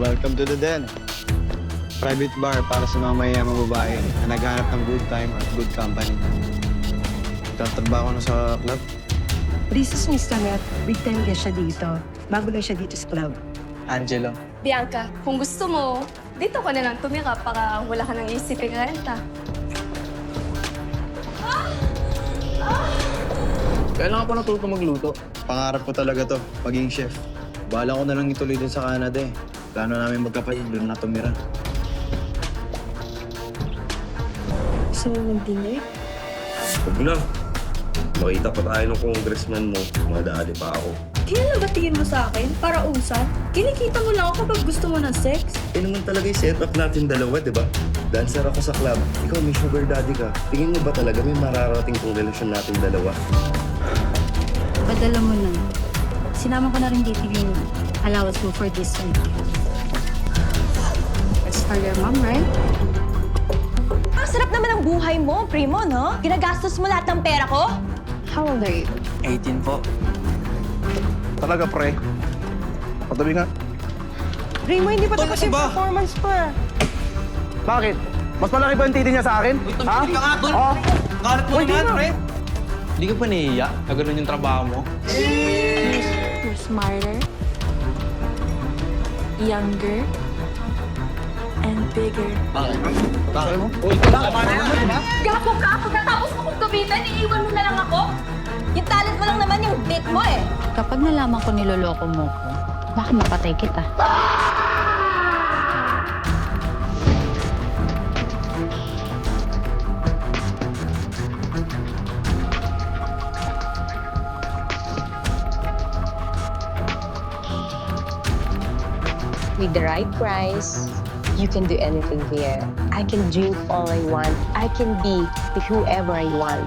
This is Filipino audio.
Welcome to the Den. Private bar para sa mga mayayamang babae na naghanap ng good time at good company. Tatrabaho na sa club. This is Miss Tanet. Big time guest siya dito. Bago lang siya dito sa club. Angelo. Bianca, kung gusto mo, dito ka na lang tumira para wala ka nang isipin renta. Kailangan pa natuto magluto. Pangarap ko talaga to, maging chef. Bala ko na lang ituloy din sa Canada eh. Plano namin magkapatid doon na tumira. Gusto mo mag-dinner? Huwag na. Makita pa tayo ng congressman mo. Madali pa ako. Kailan ba tingin mo sa akin? Para usan? Kinikita mo lang ako kapag gusto mo ng sex? Naman talaga yung setup natin dalawa, di ba? Dancer ako sa club. Ikaw may sugar daddy ka. Tingin mo ba talaga may mararating kong relasyon natin dalawa? Padala mo na. Sinama ko na rin dito yung allowance mo for this week. It's for your mom, right? Ang sarap naman ng buhay mo, primo, no? Ginagastos mo lahat ng pera ko? How old are you? 18 po. Talaga, pre. Patabi nga. Primo, hindi pa Tol, tapos ano yung ba? performance pa. Bakit? Mas malaki ba yung titi niya sa akin? Ha? Ka nga, Tol! Oo. Kalat mo Uy, naman, di na. pre! Hindi ka pa nahihiya na ganun yung trabaho mo? You're smarter, younger, and bigger. Bakit? Bakit mo? Uy, tama na yan, ha? Gapo ka! Pagkatapos mo kong gamitan, iiwan mo na lang ako? Yung talent mo lang naman yung dick mo eh. Kapag nalaman ko niloloko mo ko, baka mapatay kita. With the right price, you can do anything here. I can drink all I want. I can be with whoever I want.